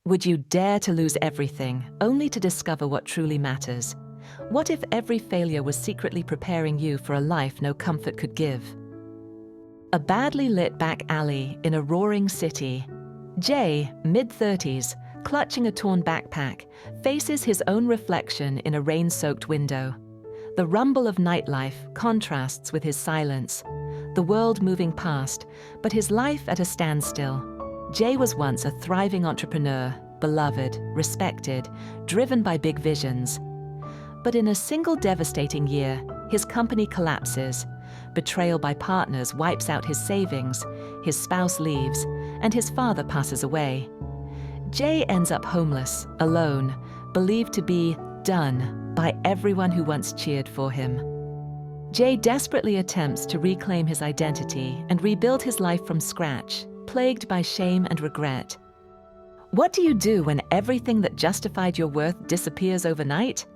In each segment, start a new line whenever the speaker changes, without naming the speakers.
Would you dare to lose everything, only to discover what truly matters? What if every failure was secretly preparing you for a life no comfort could give? A badly lit back alley in a roaring city. Jay, mid-30s, clutching a torn backpack, faces his own reflection in a rain-soaked window. The rumble of nightlife contrasts with his silence, the world moving past, but his life at a standstill. Jay was once a thriving entrepreneur, beloved, respected, driven by big visions. But in a single devastating year, his company collapses. Betrayal by partners wipes out his savings, his spouse leaves, and his father passes away. Jay ends up homeless, alone, believed to be done by everyone who once cheered for him. Jay desperately attempts to reclaim his identity and rebuild his life from scratch, plagued by shame and regret. What do you do when everything that justified your worth disappears overnight?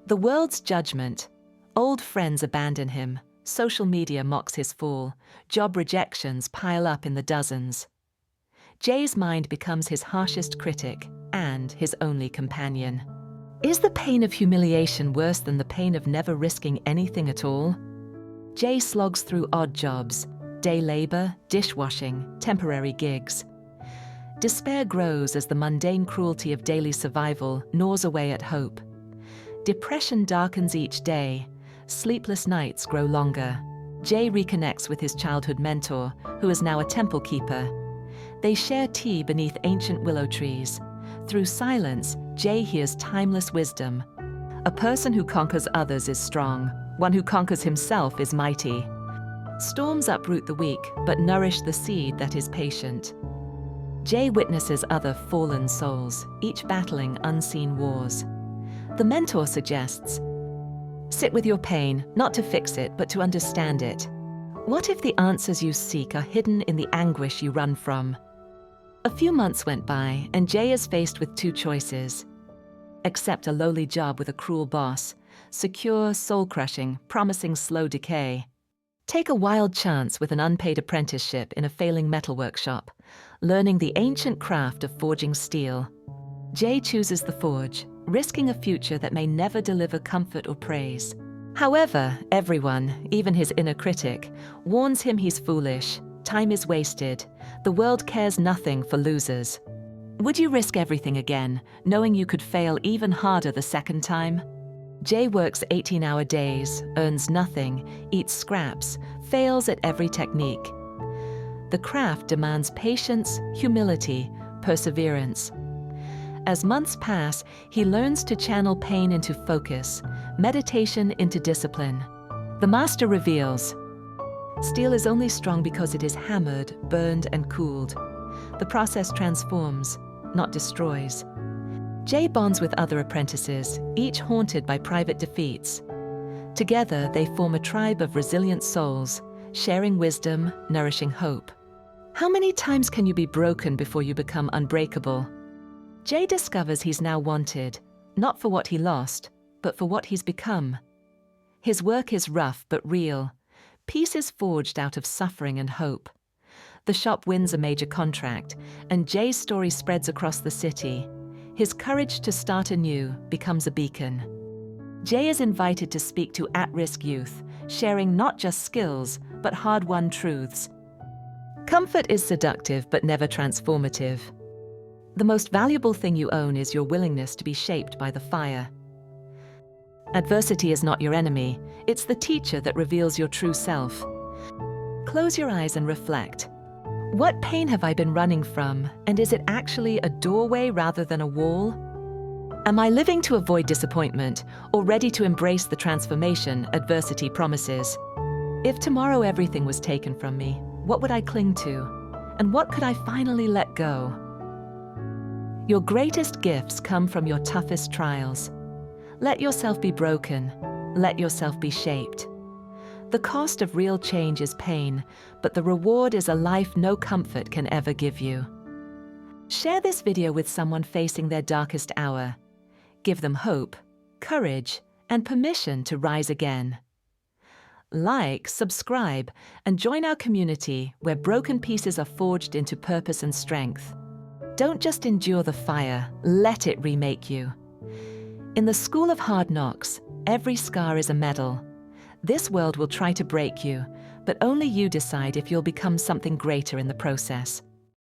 The world's judgment. Old friends abandon him. Social media mocks his fall. Job rejections pile up in the dozens. Jay's mind becomes his harshest critic and his only companion. Is the pain of humiliation worse than the pain of never risking anything at all? Jay slogs through odd jobs, day labor, dishwashing, temporary gigs. Despair grows as the mundane cruelty of daily survival gnaws away at hope. Depression darkens each day. Sleepless nights grow longer. Jay reconnects with his childhood mentor, who is now a temple keeper. They share tea beneath ancient willow trees. Through silence, Jay hears timeless wisdom. A person who conquers others is strong. One who conquers himself is mighty. Storms uproot the weak, but nourish the seed that is patient. Jay witnesses other fallen souls, each battling unseen wars. The mentor suggests, sit with your pain, not to fix it, but to understand it. What if the answers you seek are hidden in the anguish you run from? A few months went by, and Jay is faced with two choices. Accept a lowly job with a cruel boss, secure, soul-crushing, promising slow decay. Take a wild chance with an unpaid apprenticeship in a failing metal workshop, learning the ancient craft of forging steel. Jay chooses the forge, risking a future that may never deliver comfort or praise. However, everyone, even his inner critic, warns him he's foolish. Time is wasted. The world cares nothing for losers. Would you risk everything again, knowing you could fail even harder the second time? Jay works 18-hour days, earns nothing, eats scraps, fails at every technique. The craft demands patience, humility, perseverance. As months pass, he learns to channel pain into focus, meditation into discipline. The master reveals, steel is only strong because it is hammered, burned, and cooled. The process transforms, not destroys. Jay bonds with other apprentices, each haunted by private defeats. Together, they form a tribe of resilient souls, sharing wisdom, nourishing hope. How many times can you be broken before you become unbreakable? Jay discovers he's now wanted, not for what he lost, but for what he's become. His work is rough but real. Peace is forged out of suffering and hope. The shop wins a major contract, and Jay's story spreads across the city. His courage to start anew becomes a beacon. Jay is invited to speak to at-risk youth, sharing not just skills, but hard-won truths. Comfort is seductive but never transformative. The most valuable thing you own is your willingness to be shaped by the fire. Adversity is not your enemy. It's the teacher that reveals your true self. Close your eyes and reflect. What pain have I been running from, and is it actually a doorway rather than a wall? Am I living to avoid disappointment, or ready to embrace the transformation adversity promises? If tomorrow everything was taken from me, what would I cling to? And what could I finally let go? Your greatest gifts come from your toughest trials. Let yourself be broken. Let yourself be shaped. The cost of real change is pain, but the reward is a life no comfort can ever give you. Share this video with someone facing their darkest hour. Give them hope, courage, and permission to rise again. Like, subscribe, and join our community where broken pieces are forged into purpose and strength. Don't just endure the fire, let it remake you. In the school of hard knocks, every scar is a medal. This world will try to break you, but only you decide if you'll become something greater in the process.